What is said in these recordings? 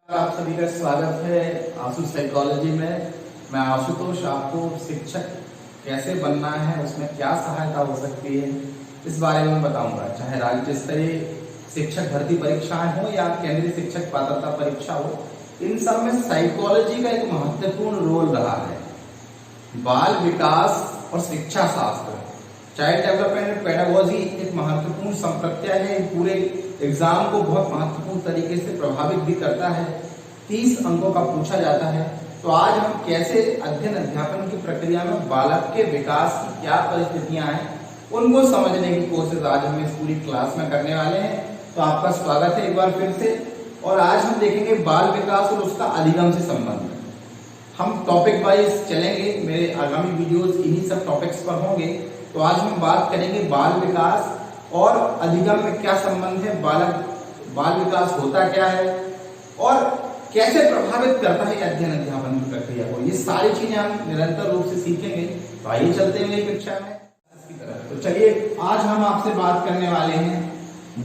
आप सभी का स्वागत है आशु साइकोलॉजी में। मैं आशुतोष आपको शिक्षक कैसे बनना है, उसमें क्या सहायता हो सकती है, इस बारे में बताऊंगा। चाहे राज्य स्तरीय शिक्षक भर्ती परीक्षाएं हो या केंद्रीय शिक्षक पात्रता परीक्षा हो, इन सब में साइकोलॉजी का एक महत्वपूर्ण रोल रहा है। बाल विकास और शिक्षा शास्त्र, चाइल्ड डेवलपमेंट एंड पेडागोजी एक महत्वपूर्ण संप्रत्यय है। पूरे एग्जाम को बहुत महत्वपूर्ण तरीके से प्रभावित भी करता है। 30 अंकों का पूछा जाता है। तो आज हम कैसे अध्ययन अध्यापन की प्रक्रिया में बालक के विकास की क्या परिस्थितियां हैं, उनको समझने की कोशिश आज हम इस पूरी क्लास में करने वाले हैं। तो आपका स्वागत है एक बार फिर से। और आज हम देखेंगे बाल विकास और उसका अधिगम से संबंध। हम टॉपिक वाइज चलेंगे, मेरे आगामी वीडियोस इन्हीं सब टॉपिक्स पर होंगे। तो आज हम बात करेंगे बाल विकास और अधिगम में क्या संबंध है, बाल विकास होता क्या है और कैसे प्रभावित करता है अध्ययन अध्यापन की प्रक्रिया को। ये सारी चीजें हम निरंतर रूप से सीखेंगे। तो आइए चलते हैं मेरी कक्षा में इसकी तरफ। तो चलिए, आज हम आपसे बात करने वाले हैं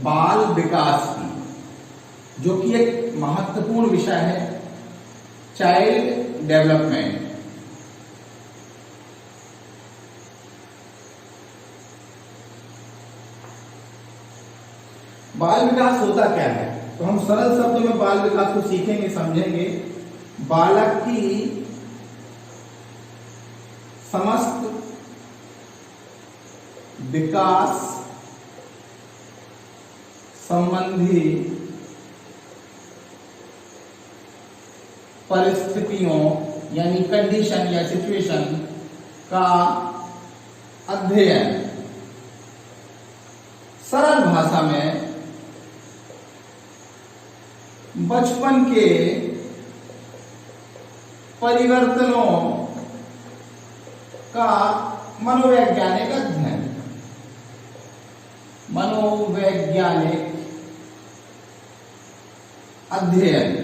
बाल विकास की, जो कि एक महत्वपूर्ण विषय है, चाइल्ड डेवलपमेंट। बाल विकास होता क्या है, तो हम सरल शब्दों में बाल विकास को सीखेंगे, समझेंगे। बालक की समस्त विकास संबंधी परिस्थितियों यानी कंडीशन या सिचुएशन का अध्ययन। सरल भाषा में बचपन के परिवर्तनों का मनोवैज्ञानिक अध्ययन। मनोवैज्ञानिक अध्ययन।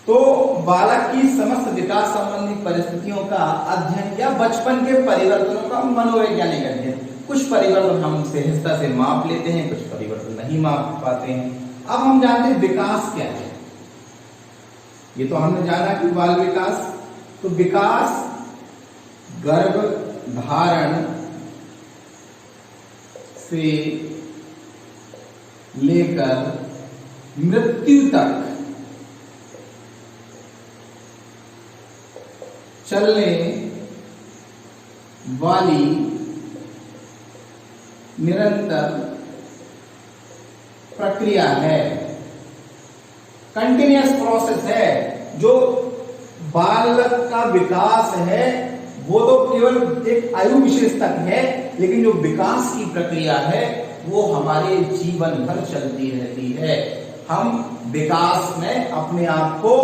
तो बालक की समस्त विकास संबंधी परिस्थितियों का अध्ययन या बचपन के परिवर्तनों का मनोवैज्ञानिक अध्ययन। कुछ परिवर्तन हम सहजता से माप लेते हैं, कुछ परिवर्तन नहीं माप पाते हैं। अब हम जानते हैं विकास क्या है। ये तो हमने जाना कि बाल विकास, तो विकास गर्भ धारण से लेकर मृत्यु तक चलने वाली निरंतर प्रक्रिया है, कंटिन्यूअस प्रोसेस है। जो बालक का विकास है वो तो केवल एक आयु विशेष तक है, लेकिन जो विकास की प्रक्रिया है वो हमारे जीवन भर चलती रहती है। हम विकास में अपने आप को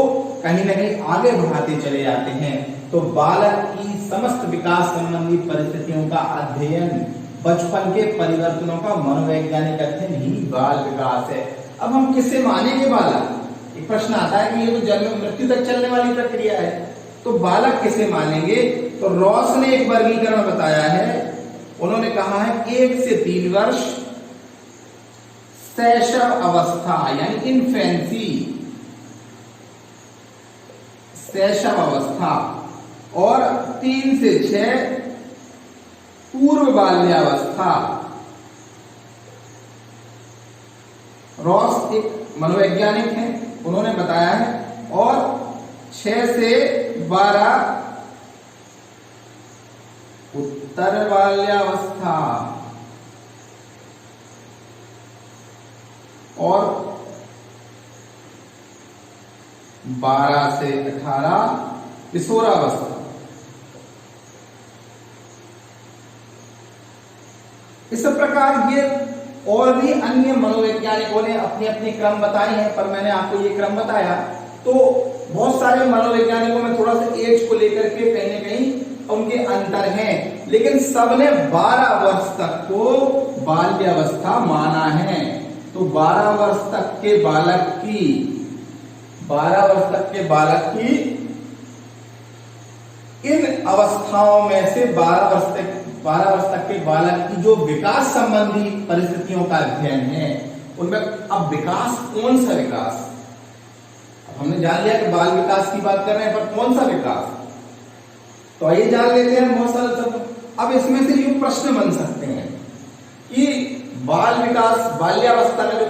कहीं ना कहीं आगे बढ़ाते चले जाते हैं। तो बालक की समस्त विकास संबंधी परिस्थितियों का अध्ययन, बचपन के परिवर्तनों का मनोवैज्ञानिक अध्ययन ही बाल विकास है। अब हम किससे मानेंगे बालक? एक प्रश्न आता है कि ये तो जन्म मृत्यु तक चलने वाली प्रक्रिया है, तो बालक किसे मानेंगे? तो रॉस ने एक वर्गीकरण बताया है। उन्होंने कहा है 1 से 3 वर्ष शैशव अवस्था यानी इन्फेंसी, शैशव अवस्था, और 3 से 6 पूर्व बाल्यावस्था। रॉस एक मनोवैज्ञानिक हैं, उन्होंने बताया है। और 6 से 12 उत्तर बाल्यावस्था, और 12 से 18 किशोरावस्था। इस प्रकार ये और भी अन्य मनोवैज्ञानिकों ने अपने अपने क्रम बताए हैं, पर मैंने आपको ये क्रम बताया। तो बहुत सारे मनोवैज्ञानिकों में थोड़ा सा एज को लेकर के कहीं ना कहीं उनके अंतर हैं, लेकिन सबने 12 वर्ष तक को बाल्यावस्था माना है। तो 12 वर्ष तक के बालक की 12 वर्ष तक के बालक की इन अवस्थाओं में से 12 वर्ष तक के बालक की जो विकास संबंधी परिस्थितियों का अध्ययन है, उनमें अब विकास, कौन सा विकास? अब हमने जान लिया कि बाल विकास की बात कर रहे हैं, पर कौन सा विकास? तो आइए जान लेते हैं बहुत सारे शब्द। अब इसमें से ये प्रश्न बन सकते हैं कि बाल विकास, बाल्यावस्था में जो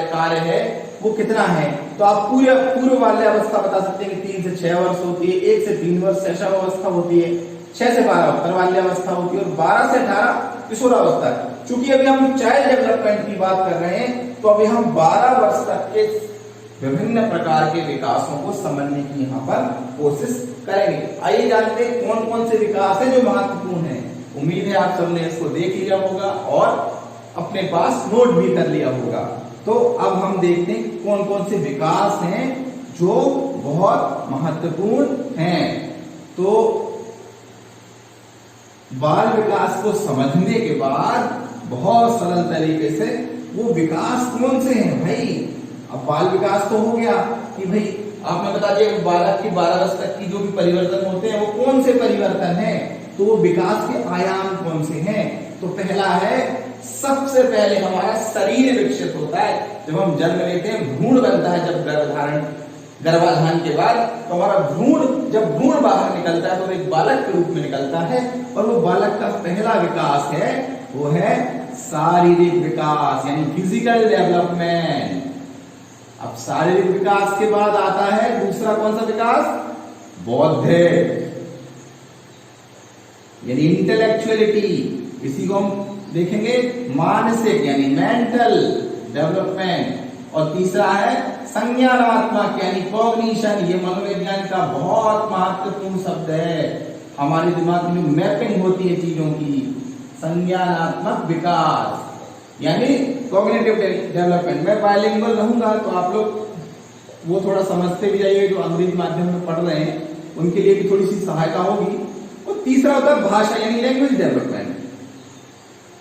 कार्य है वो कितना है? तो आप पूर्व बाल्यावस्था बता सकते हैं कि 3 से 6 वर्ष होती है, 1 से 3 वर्ष शैशवावस्था होती है, 6 से 12 उत्तर बाल्यावस्था होती है और 12 से 18 किशोरावस्था है। चूंकि अभी हम चाइल्ड डेवलपमेंट की बात कर रहे हैं, तो अभी हम 12 वर्ष तक के विभिन्न प्रकार के विकासों को समझने की यहाँ पर कोशिश करेंगे। आइए जानते हैं कौन कौन से विकास है जो महत्वपूर्ण है। उम्मीद है आप सबने इसको देख लिया होगा और अपने पास नोट भी कर लिया होगा। तो अब हम देखते हैं कौन कौन से विकास हैं जो बहुत महत्वपूर्ण हैं। तो बाल विकास को समझने के बाद बहुत सरल तरीके से वो विकास कौन से हैं भाई। अब बाल विकास तो हो गया कि भाई आपने बता दिया बालक की 12 वर्ष तक की जो भी परिवर्तन होते हैं वो कौन से परिवर्तन हैं, तो वो विकास के आयाम कौन से हैं। तो पहला है, सबसे पहले हमारा शरीर विकसित होता है। जब हम जन्म लेते हैं, भ्रूण बनता है, जब गर्भाधान के बाद तो हमारा जब भ्रूण बाहर निकलता है तो एक बालक के रूप में निकलता है और वो बालक का पहला विकास है वो है शारीरिक विकास, यानी फिजिकल डेवलपमेंट। अब शारीरिक विकास के बाद आता है दूसरा कौन सा विकास? बौद्धिक, यानी इंटेलेक्चुअलिटी। इसी को हम देखेंगे मानसिक, यानी मेंटल डेवलपमेंट। और तीसरा है संज्ञानात्मक, यानी कॉग्निशन। ये मनोविज्ञान का बहुत महत्वपूर्ण शब्द है। हमारे दिमाग में मैपिंग होती है चीजों की। संज्ञानात्मक विकास यानी कॉग्निटिव डेवलपमेंट। मैं बायलिंगुअल रहूंगा तो आप लोग वो थोड़ा समझते भी जाइए, जो अंग्रेजी माध्यम में पढ़ रहे हैं उनके लिए भी थोड़ी सी सहायता होगी। और तीसरा होता है भाषा, यानी लैंग्वेज डेवलपमेंट,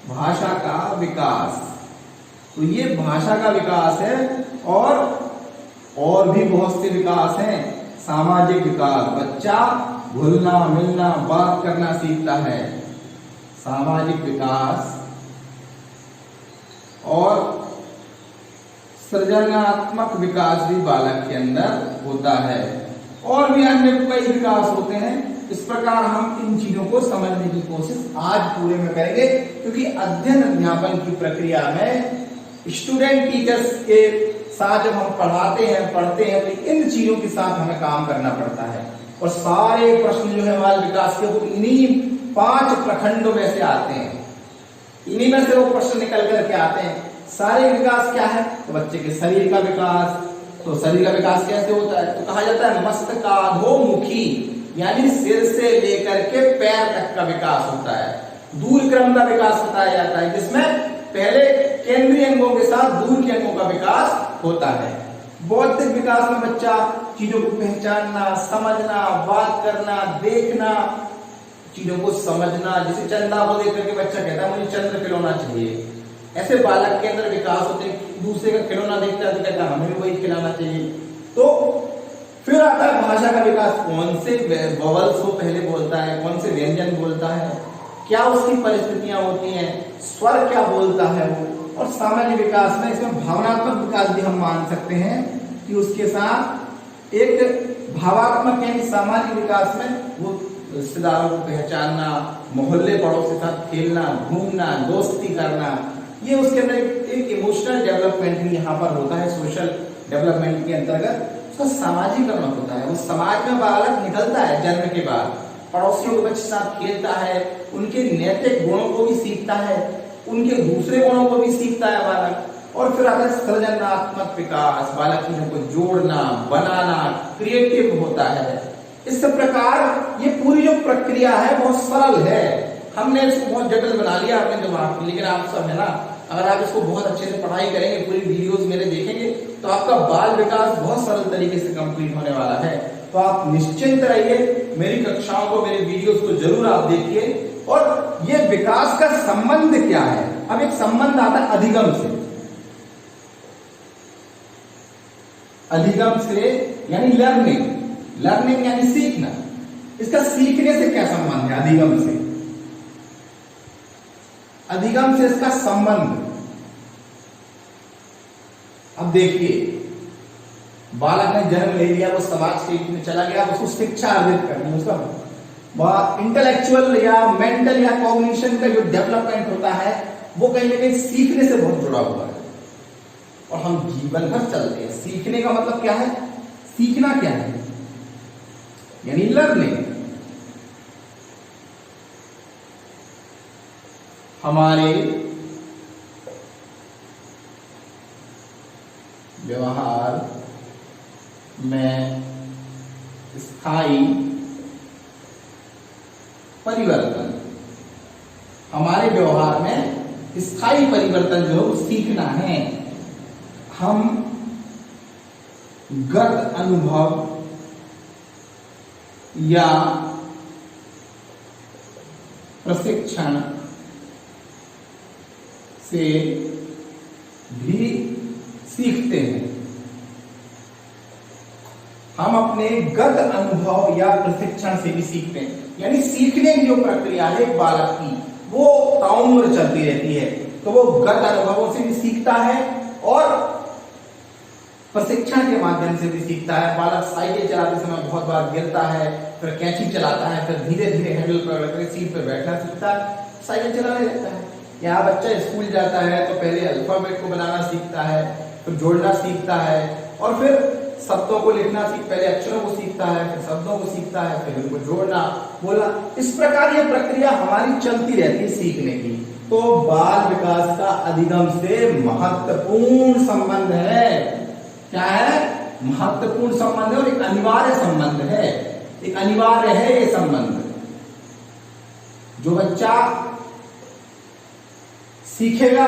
भाषा का विकास। तो ये भाषा का विकास है और भी बहुत से विकास हैं। सामाजिक विकास, बच्चा घुलना मिलना बात करना सीखता है, सामाजिक विकास। और सृजनात्मक विकास भी बालक के अंदर होता है और भी अन्य कई विकास होते हैं। इस प्रकार हम इन चीजों को समझने की कोशिश आज पूरे में करेंगे, क्योंकि अध्ययन अध्यापन की प्रक्रिया में स्टूडेंट टीचर्स के साथ जब हम पढ़ते हैं तो इन चीजों के साथ हमें काम करना पड़ता है। और सारे प्रश्न जो है बाल विकास के वो इन्हीं 5 प्रखंडों में से आते हैं, इन्हीं में से वो प्रश्न निकल करके आते हैं। शारीरिक विकास क्या है? तो बच्चे के शरीर का विकास। तो शरीर का विकास कैसे होता है? तो कहा जाता है मस्तकाधोमुखी, यानी सिर से लेकर के पैर तक का विकास होता है। दूर क्रम का विकास बताया जाता है, जिसमें पहले केंद्रीय अंगों के साथ दूर के अंगों का विकास होता है। बौद्धिक विकास में बच्चा चीजों को पहचानना, समझना, बात करना, देखना, चीजों को समझना। जैसे चंदा को देख करके बच्चा कहता है मुझे चंद्र खिलौना चाहिए, ऐसे बालक के अंदर विकास होते हैं। दूसरे का खिलौना देखता है तो कहता है हमें भी वही खिलाना चाहिए। तो फिर आता है भाषा का विकास। कौन से वोवल्स को पहले बोलता है, कौन से व्यंजन बोलता है, क्या उसकी परिस्थितियां होती हैं, स्वर क्या बोलता है वो। और सामान्य विकास में इसमें भावनात्मक विकास भी हम मान सकते हैं कि उसके साथ एक भावात्मक यानी सामाजिक विकास में वो रिश्तेदारों को पहचानना, मोहल्ले पड़ोस के साथ खेलना, घूमना, दोस्ती करना, ये उसके अंदर एक इमोशनल डेवलपमेंट भी यहाँ पर होता है। सोशल डेवलपमेंट के अंतर्गत उसका सामाजिकरण होता है। वो समाज में बालक निकलता है जन्म के बाद, पड़ोसियों के बच्चे साथ खेलता है, उनके नैतिक गुणों को भी सीखता है, उनके दूसरे गुणों को भी सीखता है बालक। और फिर आता है सृजनात्मक विकास, बालक चीजों को जोड़ना, बनाना, क्रिएटिव होता है। इस प्रकार ये पूरी जो प्रक्रिया है बहुत सरल है। हमने इसको बहुत जटिल बना लिया अपने दिमाग में, लेकिन आप सब है ना, अगर आप इसको बहुत अच्छे से पढ़ाई करेंगे, पूरी वीडियोस मेरे देखेंगे, तो आपका बाल विकास बहुत सरल तरीके से कंप्लीट होने वाला है। तो आप निश्चिंत रहिए, मेरी कक्षाओं को, मेरे वीडियोस को जरूर आप देखिए। और ये विकास का संबंध क्या है? अब एक संबंध आता है अधिगम से। अधिगम से यानी लर्निंग यानी सीखना। इसका सीखने से क्या संबंध है? अधिगम से इसका संबंध अब देखिए, बालक ने जन्म ले लिया, वो समाज के में चला गया, उसको शिक्षा अर्जित करनी है, उसका इंटेलेक्चुअल या मेंटल या कॉग्निशन का जो डेवलपमेंट होता है वो कहीं ना कहीं सीखने से बहुत जुड़ा हुआ है। और हम जीवन भर चलते हैं। सीखने का मतलब क्या है? सीखना क्या है? यानी लर्निंग। हमारे व्यवहार में स्थायी परिवर्तन, हमारे व्यवहार में स्थायी परिवर्तन जो है सीखना है। हम गत अनुभव या प्रशिक्षण से भी सीखते हैं। हम अपने गत अनुभव या प्रशिक्षण से भी सीखते हैं। यानी सीखने की जो प्रक्रिया है एक बालक की, वो ताउम्र चलती रहती है। तो वो गत अनुभवों से भी सीखता है और प्रशिक्षण के माध्यम से भी सीखता है। बालक साइकिल चलाते समय बहुत बार गिरता है, फिर कैंची चलाता है, फिर धीरे धीरे हैंडल पकड़ कर सीट पर बैठना सीखता है, साइकिल चलाने लगता है। यहाँ बच्चा स्कूल जाता है तो पहले अल्फाबेट को बनाना सीखता है, फिर जोड़ना सीखता है, और फिर शब्दों को लिखना पहले अक्षरों को सीखता है, फिर शब्दों को सीखता है, फिर उनको जोड़ना, बोलना। इस प्रकार ये प्रक्रिया हमारी चलती रहती है सीखने की। तो बाल विकास का अधिगम से महत्वपूर्ण संबंध है। क्या है? महत्वपूर्ण संबंध है और एक अनिवार्य संबंध है। एक अनिवार्य है ये संबंध। जो बच्चा सीखेगा,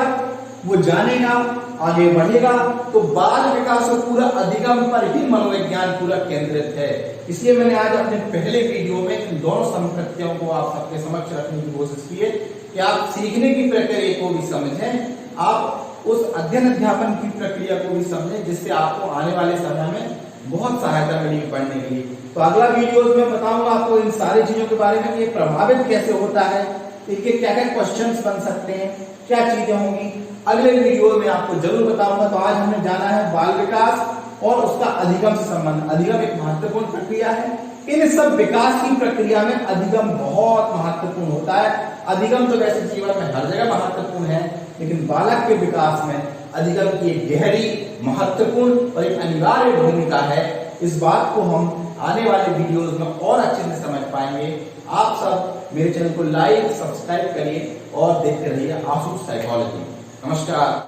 वो जानेगा, आगे बढ़ेगा। तो बाल विकास और पूरा अधिगम पर ही मनोविज्ञान पूरा केंद्रित है। इसलिए मैंने आज अपने पहले वीडियो में इन दोनों संकृतियों को आप सबके समक्ष रखने की कोशिश की है कि आप सीखने की प्रक्रिया को भी समझें, आप उस अध्ययन अध्यापन की प्रक्रिया को भी समझें, जिससे आपको आने वाले समय में बहुत सहायता मिलेगी पढ़ने के लिए। तो अगला वीडियो में बताऊंगा आपको इन सारी चीजों के बारे में कि ये प्रभावित कैसे होता है, इनके क्या क्या क्वेश्चंस बन सकते हैं, क्या चीजें होंगी। अगले वीडियो में आपको जरूर बताऊंगा। तो आज हमने जाना है बाल विकास और उसका अधिगम से संबंध। अधिगम एक महत्वपूर्ण प्रक्रिया है। इन सब विकास की प्रक्रिया में अधिगम बहुत महत्वपूर्ण होता है। अधिगम तो वैसे जीवन में हर जगह महत्वपूर्ण है, लेकिन बालक के विकास में अधिगम की एक गहरी, महत्वपूर्ण और एक अनिवार्य भूमिका है। इस बात को हम आने वाले वीडियोस में और अच्छे से समझ पाएंगे। आप सब मेरे चैनल को लाइक, सब्सक्राइब करिए और देखते रहिए आशु साइकोलॉजी। नमस्कार।